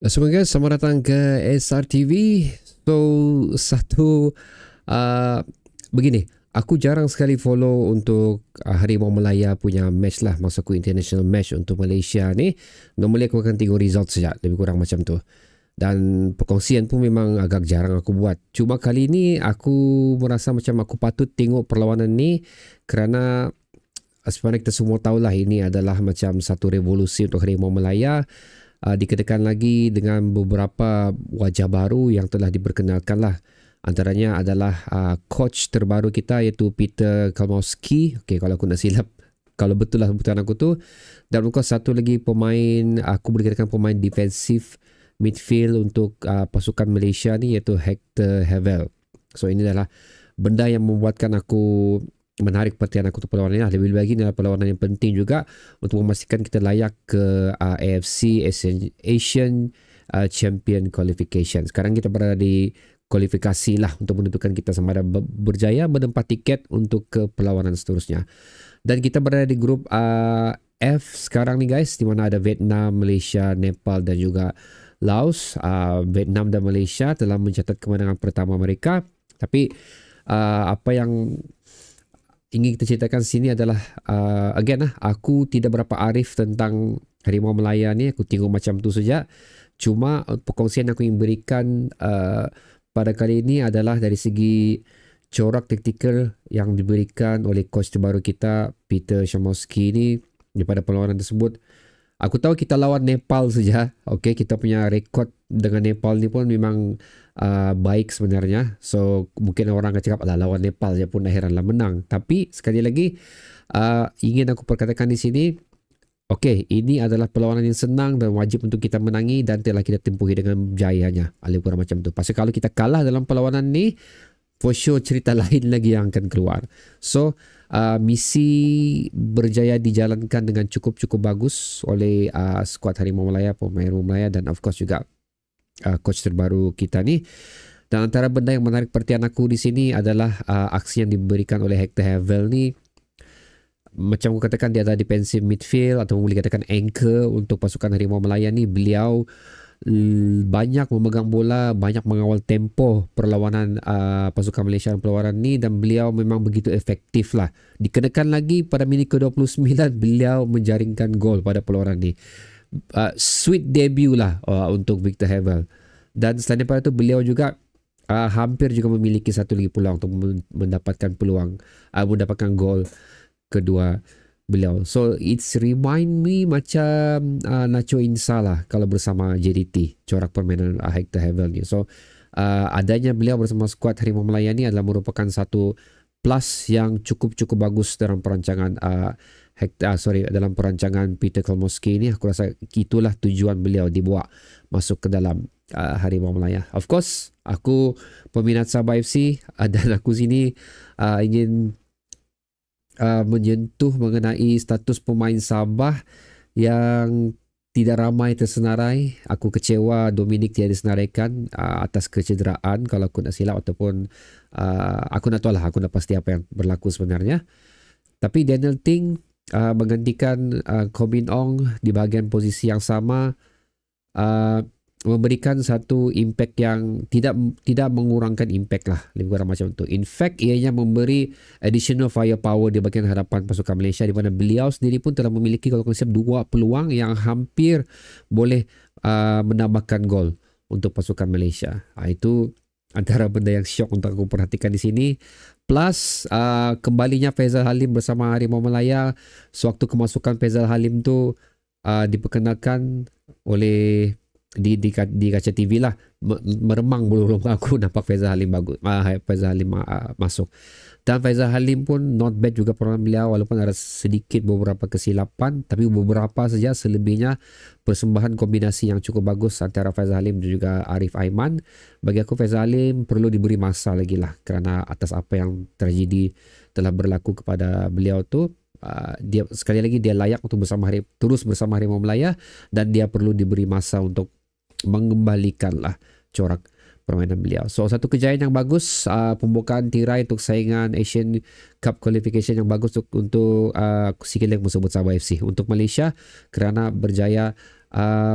Semoga selamat datang ke SRTV. So, satu uh, begini, aku jarang sekali follow untuk Harimau Melaya punya match lah, maksudku international match untuk Malaysia ni. Normally aku akan tengok result saja, lebih kurang macam tu. Dan perkongsian pun memang agak jarang aku buat. Cuma kali ni aku merasa macam aku patut tengok perlawanan ni kerana sebenarnya kita semua tahulah ini adalah macam satu revolusi untuk Harimau Melaya. Dikedekan lagi dengan beberapa wajah baru yang telah diperkenalkan lah. Antaranya adalah coach terbaru kita iaitu Peter Kalmowski. Okay, kalau aku nak silap, kalau betul lah sebutan aku tu. Dan of course satu lagi pemain, aku boleh katakan pemain defensif midfield untuk pasukan Malaysia ni iaitu Hector Havel. So ini adalah benda yang membuatkan aku menarik perhatian aku untuk perlawanan ini. Lebih lagi ini adalah perlawanan yang penting juga untuk memastikan kita layak ke AFC Asian Champion Qualification. Sekarang kita berada di kualifikasi lah untuk menentukan kita sama ada berjaya menempat tiket untuk ke perlawanan seterusnya. Dan kita berada di grup F sekarang ni guys, di mana ada Vietnam, Malaysia, Nepal dan juga Laos. Vietnam dan Malaysia telah mencatat kemenangan pertama mereka. Tapi apa yang ingin kita ceritakan sini adalah again lah, aku tidak berapa arif tentang Harimau Melaya ni. Aku tengok macam tu saja. Cuma perkongsian aku ingin berikan pada kali ini adalah dari segi corak taktikal yang diberikan oleh coach terbaru kita Peter Kalmowski ni daripada perlawanan tersebut. Aku tahu kita lawan Nepal saja. Okay, kita punya rekod dengan Nepal ni pun memang baik sebenarnya. So mungkin orang akan cakap lah lawan Nepal je pun akhiranlah menang. Tapi sekali lagi ingin aku perkatakan di sini, okay, ini adalah perlawanan yang senang dan wajib untuk kita menangi dan telah kita tempuhi dengan jayanya. Lebih kurang macam tu. Pasal kalau kita kalah dalam perlawanan ni, for sure cerita lain lagi yang akan keluar. So misi berjaya dijalankan dengan cukup bagus oleh skuad Harimau Melaya, pemain Harimau Melaya dan of course juga coach terbaru kita ni. Dan antara benda yang menarik perhatian aku di sini adalah aksi yang diberikan oleh Hector Havel ni. Macam aku katakan, dia adalah defensive midfield atau boleh katakan anchor untuk pasukan Harimau Melaya ni. Beliau banyak memegang bola, banyak mengawal tempo perlawanan pasukan Malaysia dalam perlawanan ni, dan beliau memang begitu efektif lah. Dikenakan lagi pada minit ke-29 beliau menjaringkan gol pada perlawanan ni. Sweet debut lah untuk Victor Havel. Dan selain daripada itu beliau juga hampir juga memiliki satu lagi peluang untuk mendapatkan peluang mendapatkan gol kedua beliau. So it's remind me macam Nacho Insa lah kalau bersama JDT, corak permainan Hector Havel ni. So adanya beliau bersama skuad Harimau Melaya ni adalah merupakan satu plus yang cukup bagus dalam perancangan dalam perancangan Peter Kalmowski ni. Aku rasa itulah tujuan beliau dibawa masuk ke dalam Harimau Melaya. Of course aku peminat Sabah FC dan aku sini ingin menyentuh mengenai status pemain Sabah yang tidak ramai tersenarai. Aku kecewa Dominic tiada disenaraikan atas kecederaan kalau aku nak silap, ataupun aku nak tahu lah, aku nak pasti apa yang berlaku sebenarnya. Tapi Daniel Ting menggantikan Koh Min Ong di bahagian posisi yang sama, memberikan satu impact yang tidak mengurangkan impact lah, lebih kurang macam tu. In fact, ianya memberi additional firepower di bahagian hadapan pasukan Malaysia, di mana beliau sendiri pun telah memiliki kalau konsep 2 peluang yang hampir boleh menambahkan gol untuk pasukan Malaysia. Itu antara benda yang syok untuk aku perhatikan di sini. Plus kembalinya Faizal Halim bersama Harimau Melaya. Sewaktu kemasukan Faizal Halim tu diperkenalkan oleh di kaca TV lah, meremang bulu aku nampak Faizal Halim bagus, Faizal Halim masuk. Dan Faizal Halim pun not bad juga perlawanan beliau, walaupun ada sedikit beberapa kesilapan, tapi beberapa saja. Selebihnya persembahan kombinasi yang cukup bagus antara Faizal Halim dan juga Arif Aiman. Bagi aku Faizal Halim perlu diberi masa lagi lah, kerana atas apa yang terjadi telah berlaku kepada beliau tu. Dia sekali lagi dia layak untuk terus bersama Harimau Melaya, dan dia perlu diberi masa untuk mengembalikanlah corak permainan beliau. So satu kejayaan yang bagus, pembukaan tirai untuk saingan Asian Cup Qualification yang bagus untuk sikit lagi sebut Sabah FC untuk Malaysia, kerana berjaya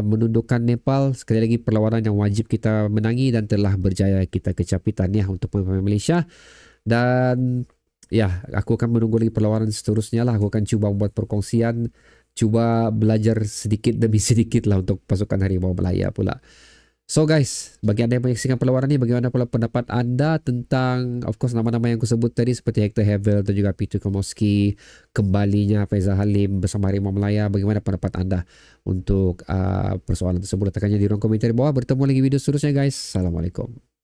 menundukkan Nepal. Sekali lagi perlawanan yang wajib kita menangi dan telah berjaya kita kecapi. Tahniah untuk pemain Malaysia. Dan ya, aku akan menunggu lagi perlawanan seterusnya lah. Aku akan cuba membuat perkongsian, cuba belajar sedikit demi sedikit lah untuk pasukan Harimau Malaya pula. So guys, bagi anda yang menyaksikan perlawanan ini, bagaimana pula pendapat anda tentang, of course, nama-nama yang aku sebut tadi seperti Hector Havel dan juga Peter Komoski, kembalinya Faizal Halim bersama Harimau Malaya? Bagaimana pendapat anda untuk persoalan tersebut? Letakkannya di ruang komentar di bawah. Bertemu lagi video seterusnya guys. Assalamualaikum.